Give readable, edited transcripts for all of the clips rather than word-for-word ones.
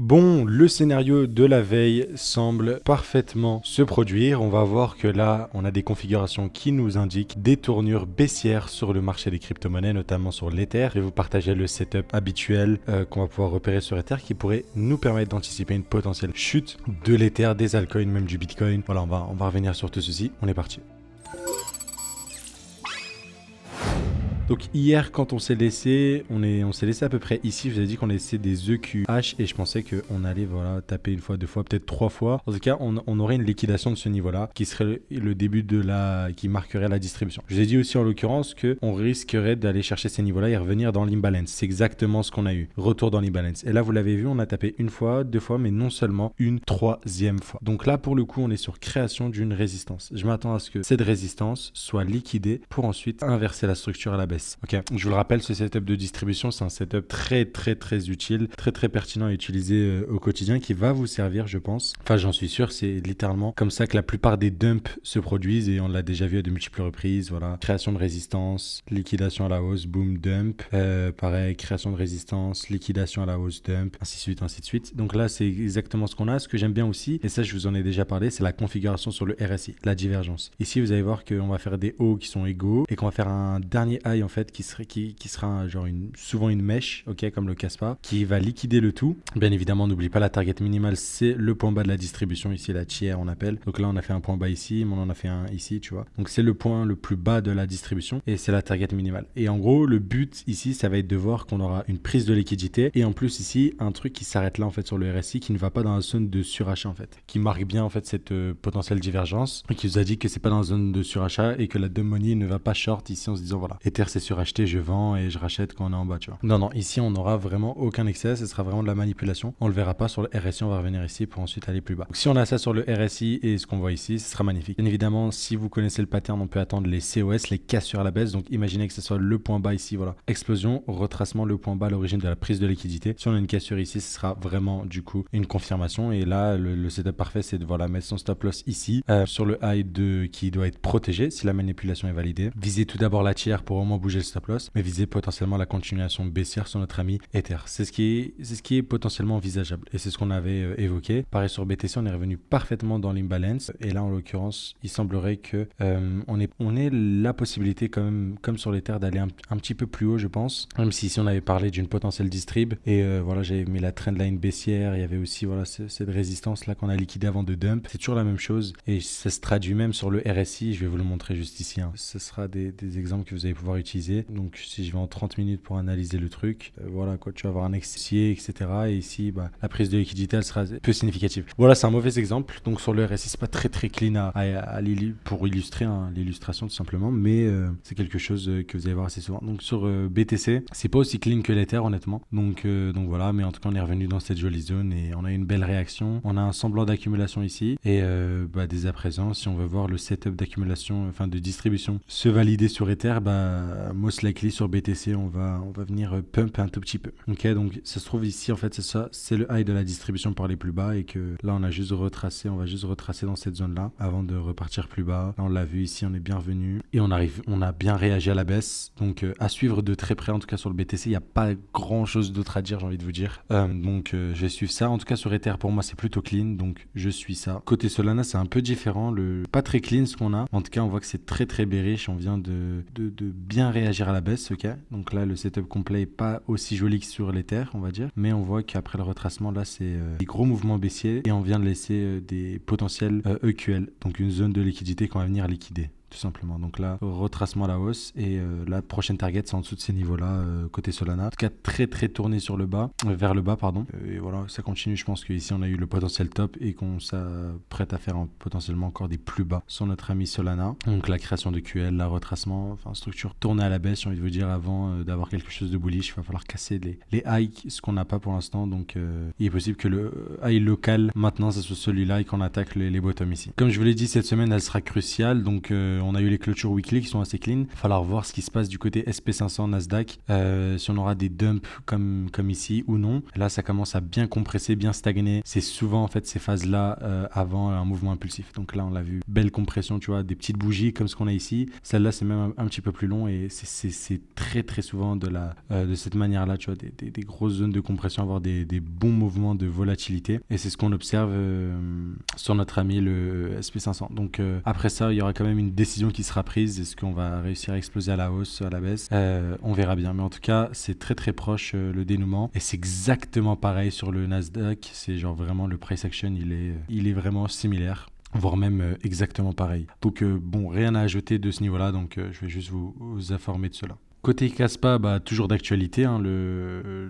Bon, le scénario de la veille semble parfaitement se produire. On va voir que là, on a des configurations qui nous indiquent des tournures baissières sur le marché des crypto-monnaies, notamment sur l'Ether. Je vais vous partager le setup habituel qu'on va pouvoir repérer sur Ether qui pourrait nous permettre d'anticiper une potentielle chute de l'Ether, des altcoins, même du Bitcoin. Voilà, on va revenir sur tout ceci. On est parti. Donc hier quand on s'est laissé, on s'est laissé à peu près ici, je vous ai dit qu'on laissait des EQH et je pensais qu'on allait taper une fois, deux fois, peut-être trois fois. En tout cas, on aurait une liquidation de ce niveau-là qui serait le début qui marquerait la distribution. Je vous ai dit aussi en l'occurrence qu'on risquerait d'aller chercher ces niveaux-là et revenir dans l'imbalance. C'est exactement ce qu'on a eu. Retour dans l'imbalance. Et là, vous l'avez vu, on a tapé une fois, deux fois, mais non seulement une troisième fois. Donc là, pour le coup, on est sur création d'une résistance. Je m'attends à ce que cette résistance soit liquidée pour ensuite inverser la structure à la baisse. Ok, je vous le rappelle, ce setup de distribution, c'est un setup très utile, très pertinent à utiliser au quotidien qui va vous servir, je pense. Enfin, j'en suis sûr, c'est littéralement comme ça que la plupart des dumps se produisent et on l'a déjà vu à de multiples reprises. Voilà, création de résistance, liquidation à la hausse, boom, dump. Pareil, création de résistance, liquidation à la hausse, dump, ainsi de suite, ainsi de suite. Donc là, c'est exactement ce qu'on a. Ce que j'aime bien aussi, et ça, je vous en ai déjà parlé, c'est la configuration sur le RSI, la divergence. Ici, vous allez voir qu'on va faire des hauts qui sont égaux et qu'on va faire un dernier high en fait qui sera genre souvent une mèche, ok, comme le Caspa, qui va liquider le tout. Bien évidemment, n'oublie pas la target minimale, c'est le point bas de la distribution, ici la tiers on appelle. Donc là on a fait un point bas ici, mais on en a fait un ici, tu vois. Donc c'est le point le plus bas de la distribution et c'est la target minimale. Et en gros, le but ici, ça va être de voir qu'on aura une prise de liquidité et en plus ici, un truc qui s'arrête là en fait sur le RSI, qui ne va pas dans la zone de surachat en fait, qui marque bien en fait cette potentielle divergence et qui vous a dit que c'est pas dans la zone de surachat et que la dump money ne va pas short ici en se disant voilà, Ether c'est suracheté, je vends et je rachète quand on est en bas, tu vois. Non, ici on n'aura vraiment aucun excès, ce sera vraiment de la manipulation. On le verra pas sur le RSI, on va revenir ici pour ensuite aller plus bas. Donc si on a ça sur le RSI et ce qu'on voit ici, ce sera magnifique. Bien évidemment, si vous connaissez le pattern, on peut attendre les COS, les cassures à la baisse. Donc imaginez que ce soit le point bas ici, voilà. Explosion, retracement, le point bas à l'origine de la prise de liquidité. Si on a une cassure ici, ce sera vraiment du coup une confirmation. Et là, le setup parfait, c'est de mettre son stop loss ici, sur le high qui doit être protégé si la manipulation est validée. Visez tout d'abord la tiers pour au moins bouger le stop loss, mais visez potentiellement la continuation baissière sur notre ami Ether. C'est ce qui est potentiellement envisageable et c'est ce qu'on avait évoqué. Pareil sur BTC, on est revenu parfaitement dans l'imbalance et là en l'occurrence, il semblerait que on ait la possibilité quand même, comme sur l'Ether, d'aller un petit peu plus haut, je pense. Même si ici on avait parlé d'une potentielle distrib et voilà, j'avais mis la trendline baissière, il y avait aussi voilà cette résistance là qu'on a liquidée avant de dump. C'est toujours la même chose et ça se traduit même sur le RSI. Je vais vous le montrer juste ici. Ce sera des exemples que vous allez pouvoir utiliser. Donc si je vais en 30 minutes pour analyser le truc, voilà quoi, tu vas avoir un excès, etc. Et ici, la prise de liquidité, elle sera peu significative. Voilà, c'est un mauvais exemple. Donc sur le RSI, c'est pas très clean pour illustrer l'illustration tout simplement, mais c'est quelque chose que vous allez voir assez souvent. Donc sur BTC, c'est pas aussi clean que l'Ether honnêtement. Donc voilà, mais en tout cas on est revenu dans cette jolie zone et on a une belle réaction. On a un semblant d'accumulation ici et dès à présent, si on veut voir le setup d'accumulation, enfin de distribution se valider sur Ether, most likely sur BTC, on va venir pump un tout petit peu. Ok, donc ça se trouve ici en fait, c'est ça, c'est le high de la distribution par les plus bas et que là on va juste retracer dans cette zone là avant de repartir plus bas. Là on l'a vu ici, on est bien revenu et on a bien réagi à la baisse. Donc à suivre de très près en tout cas sur le BTC, il n'y a pas grand chose d'autre à dire, j'ai envie de vous dire. Donc je vais suivre ça. En tout cas sur Ether pour moi c'est plutôt clean, donc je suis ça. Côté Solana c'est un peu différent, pas très clean ce qu'on a. En tout cas on voit que c'est très bearish, on vient de bien réagir à la baisse, ok. Donc là le setup complet est pas aussi joli que sur l'Ether on va dire, mais on voit qu'après le retracement là c'est des gros mouvements baissiers et on vient de laisser des potentiels EQL, donc une zone de liquidité qu'on va venir liquider tout simplement. Donc là, retracement à la hausse et la prochaine target c'est en dessous de ces niveaux-là côté Solana. En tout cas, très tourné sur le bas, vers le bas, pardon. Et voilà, ça continue. Je pense qu'ici on a eu le potentiel top et qu'on s'apprête à faire potentiellement encore des plus bas sur notre ami Solana. Donc la création de QL, la retracement, enfin structure tournée à la baisse, j'ai envie de vous dire, avant d'avoir quelque chose de bullish, il va falloir casser les highs, ce qu'on n'a pas pour l'instant. Donc il est possible que le high local maintenant ça soit celui-là et qu'on attaque les bottoms ici. Comme je vous l'ai dit, cette semaine elle sera cruciale. Donc on a eu les clôtures weekly qui sont assez clean. Il va falloir voir ce qui se passe du côté SP500 Nasdaq, si on aura des dumps comme ici ou non. Là, ça commence à bien compresser, bien stagner. C'est souvent en fait ces phases-là avant un mouvement impulsif. Donc là, on l'a vu, belle compression, tu vois, des petites bougies comme ce qu'on a ici. Celle-là, c'est même un petit peu plus long et c'est très très souvent de cette manière-là, tu vois, des grosses zones de compression, avoir des bons mouvements de volatilité. Et c'est ce qu'on observe sur notre ami le SP500. Donc après ça, il y aura quand même une décision qui sera prise. Est-ce qu'on va réussir à exploser à la hausse, à la baisse? On verra bien. Mais en tout cas, c'est très très proche le dénouement. Et c'est exactement pareil sur le Nasdaq. C'est genre vraiment le price action, il est vraiment similaire, voire même exactement pareil. Donc bon, rien à ajouter de ce niveau-là. Donc je vais juste vous informer de cela. Côté Caspa, toujours d'actualité. Là,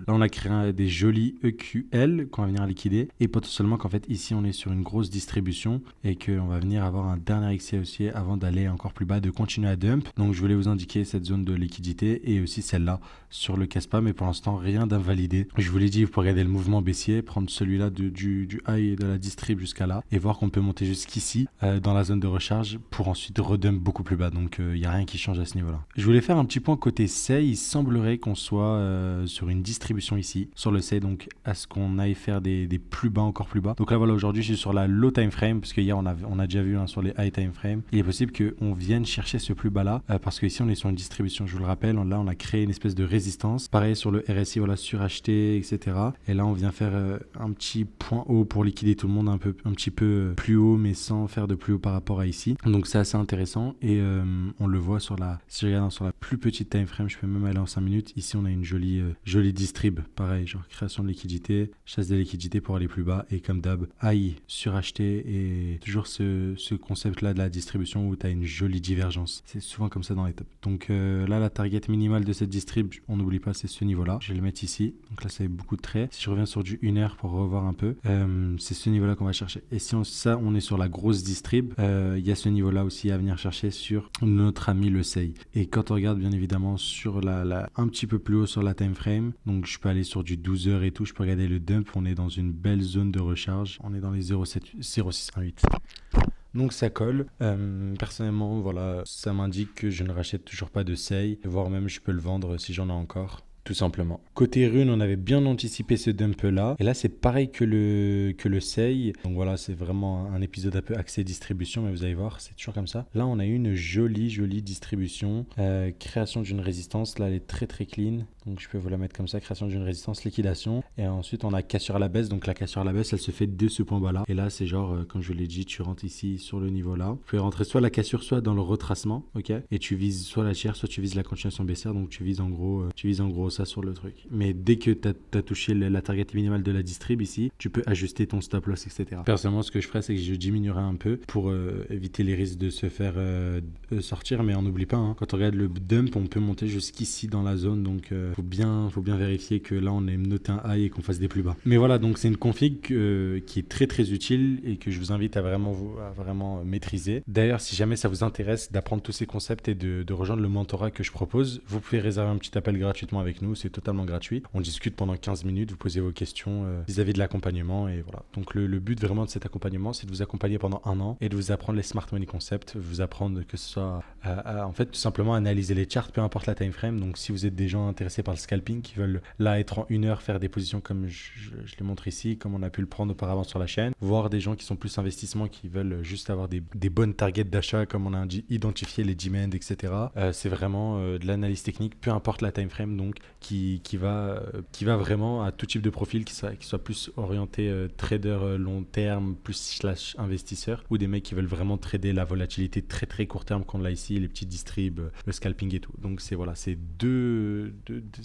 on a créé des jolis EQL qu'on va venir liquider. Et potentiellement qu'en fait, ici, on est sur une grosse distribution et qu'on va venir avoir un dernier XC haussier avant d'aller encore plus bas, de continuer à dump. Donc, je voulais vous indiquer cette zone de liquidité et aussi celle-là sur le Caspa. Mais pour l'instant, rien d'invalidé. Je vous l'ai dit, vous pouvez regarder le mouvement baissier, prendre celui-là du high de la distrib jusqu'à là et voir qu'on peut monter jusqu'ici dans la zone de recharge pour ensuite redump beaucoup plus bas. Donc, il n'y a rien qui change à ce niveau-là. Je voulais faire un petit point côté SEI, il semblerait qu'on soit sur une distribution ici, sur le SEI, donc à ce qu'on aille faire des plus bas, encore plus bas. Donc là voilà, aujourd'hui je suis sur la low time frame, parce que hier on a déjà vu sur les high time frame. Il est possible qu'on vienne chercher ce plus bas là, parce que ici on est sur une distribution, je vous le rappelle, là on a créé une espèce de résistance. Pareil sur le RSI, voilà, suracheté, etc. Et là on vient faire un petit point haut pour liquider tout le monde un petit peu plus haut, mais sans faire de plus haut par rapport à ici. Donc c'est assez intéressant et on le voit si je regarde sur la plus petite time frame, je peux même aller en 5 minutes. Ici, on a une jolie distrib. Pareil, genre création de liquidité, chasse des liquidités pour aller plus bas. Et comme d'hab, high, suracheté et toujours ce concept-là de la distribution où tu as une jolie divergence. C'est souvent comme ça dans les tops. Donc là, la target minimale de cette distrib, on n'oublie pas, c'est ce niveau-là. Je vais le mettre ici. Donc là, ça fait beaucoup de traits. Si je reviens sur du 1 heure pour revoir un peu, c'est ce niveau-là qu'on va chercher. Et si on est sur la grosse distrib, il y a ce niveau-là aussi à venir chercher sur notre ami le SEI. Et quand on regarde bien évidemment sur un petit peu plus haut sur la time frame, donc je peux aller sur du 12 heures et tout, je peux regarder le dump, on est dans une belle zone de recharge, on est dans les 0,618. Donc ça colle. Personnellement, voilà, ça m'indique que je ne rachète toujours pas de SEI, voire même je peux le vendre si j'en ai encore. Tout simplement. Côté rune, on avait bien anticipé ce dump là. Et là, c'est pareil que le SEI. Donc voilà, c'est vraiment un épisode un peu axé distribution, mais vous allez voir, c'est toujours comme ça. Là, on a eu une jolie distribution. Création d'une résistance. Là, elle est très très clean. Donc je peux vous la mettre comme ça, création d'une résistance, liquidation. Et ensuite, on a cassure à la baisse. Donc la cassure à la baisse, elle se fait de ce point bas là. Et là, c'est genre, comme je l'ai dit, tu rentres ici sur le niveau là. Vous pouvez rentrer soit la cassure, soit dans le retracement. Ok. Et tu vises soit la tiers, soit tu vises la continuation baissière. Donc tu vises en gros ça sur le truc. Mais dès que tu as touché la target minimale de la distrib ici, tu peux ajuster ton stop loss, etc. Personnellement, ce que je ferais, c'est que je diminuerais un peu pour éviter les risques de se faire sortir. Mais on n'oublie pas, quand on regarde le dump, on peut monter jusqu'ici dans la zone. Donc faut bien vérifier que là, on ait noté un high et qu'on fasse des plus bas. Mais voilà, donc c'est une config qui est très très utile et que je vous invite à vraiment maîtriser. D'ailleurs, si jamais ça vous intéresse d'apprendre tous ces concepts et de rejoindre le mentorat que je propose, vous pouvez réserver un petit appel gratuitement avec nous. C'est totalement gratuit. On discute pendant 15 minutes, vous posez vos questions vis-à-vis de l'accompagnement et voilà. Donc le but vraiment de cet accompagnement, c'est de vous accompagner pendant 1 an et de vous apprendre les smart money concepts, vous apprendre que ce soit en fait tout simplement analyser les charts, peu importe la time frame. Donc si vous êtes des gens intéressés par le scalping, qui veulent là être en 1 heure, faire des positions comme je les montre ici, comme on a pu le prendre auparavant sur la chaîne, voire des gens qui sont plus investissements, qui veulent juste avoir des bonnes targets d'achat, comme on a identifié les demand, etc. C'est vraiment de l'analyse technique, peu importe la time frame, donc qui va vraiment à tout type de profil, qui soit plus orienté trader long terme, plus / investisseur, ou des mecs qui veulent vraiment trader la volatilité très très court terme, qu'on l'a ici, les petits distribs, le scalping et tout. Donc c'est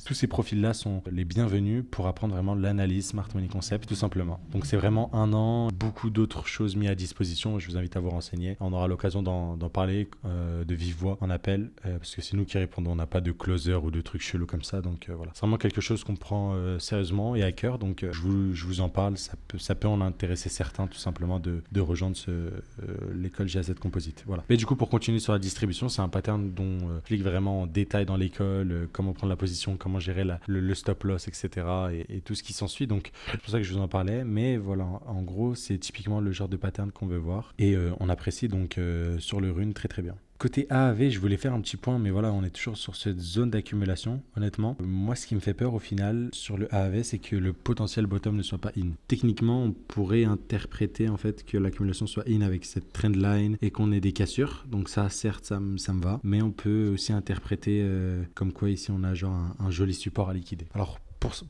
tous ces profils-là sont les bienvenus pour apprendre vraiment l'analyse Smart Money Concept, tout simplement. Donc c'est vraiment 1 an, beaucoup d'autres choses mises à disposition. Je vous invite à vous renseigner. On aura l'occasion d'en parler de vive voix en appel, parce que c'est nous qui répondons. On n'a pas de closer ou de trucs chelous comme ça. Donc voilà, c'est vraiment quelque chose qu'on prend sérieusement et à cœur. Donc je vous en parle. Ça peut en intéresser certains, tout simplement, de rejoindre l'école GAZ Composite. Voilà. Mais du coup, pour continuer sur la distribution, c'est un pattern dont j'explique vraiment en détail dans l'école, comment prendre la position, comment gérer le stop loss, etc. et tout ce qui s'ensuit. Donc c'est pour ça que je vous en parlais. Mais voilà, en gros, c'est typiquement le genre de pattern qu'on veut voir. Et on apprécie donc sur le rune très très bien. Côté AAV, je voulais faire un petit point, mais voilà, on est toujours sur cette zone d'accumulation, honnêtement. Moi, ce qui me fait peur au final sur le AAV, c'est que le potentiel bottom ne soit pas in. Techniquement, on pourrait interpréter en fait que l'accumulation soit in avec cette trendline et qu'on ait des cassures. Donc ça, certes, ça me va. Mais on peut aussi interpréter comme quoi ici, on a genre un joli support à liquider. Alors,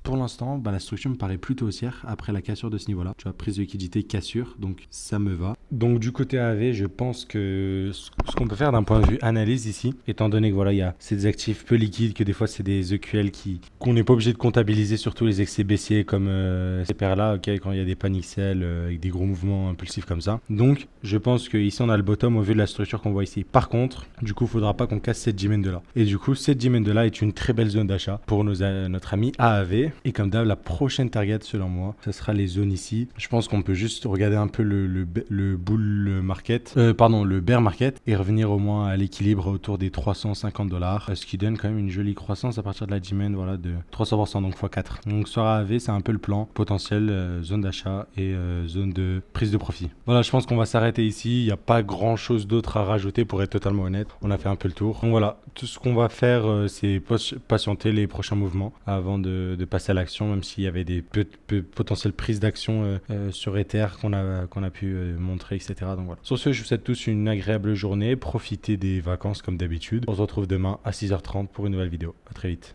pour l'instant, bah, la structure me paraît plutôt haussière après la cassure de ce niveau-là. Tu vois, prise de liquidité, cassure, donc ça me va. Donc du côté AAV, je pense que ce qu'on peut faire d'un point de vue analyse ici, étant donné que voilà, il y a ces actifs peu liquides, que des fois c'est des EQL qu'on n'est pas obligé de comptabiliser, surtout les excès baissiers comme ces paires-là, ok, quand il y a des panic sell avec des gros mouvements impulsifs comme ça. Donc je pense qu'ici on a le bottom au vu de la structure qu'on voit ici. Par contre, du coup, il ne faudra pas qu'on casse cette dimen de là. Et du coup, cette dimen de là est une très belle zone d'achat pour notre ami AAV. Et comme d'hab, la prochaine target selon moi, ce sera les zones ici. Je pense qu'on peut juste regarder un peu le bull market, le bear market et revenir au moins à l'équilibre autour des $350, ce qui donne quand même une jolie croissance à partir de la demand, voilà, de 300%, donc x4. Donc sur AAV, c'est un peu le plan potentiel, zone d'achat et zone de prise de profit. Voilà, je pense qu'on va s'arrêter ici. Il n'y a pas grand chose d'autre à rajouter pour être totalement honnête. On a fait un peu le tour. Donc voilà, tout ce qu'on va faire, c'est patienter les prochains mouvements avant de passer à l'action, même s'il y avait des potentielles prises d'action sur Ether qu'on a pu montrer, etc. Donc voilà. Sur ce, je vous souhaite tous une agréable journée. Profitez des vacances comme d'habitude. On se retrouve demain à 6h30 pour une nouvelle vidéo. À très vite.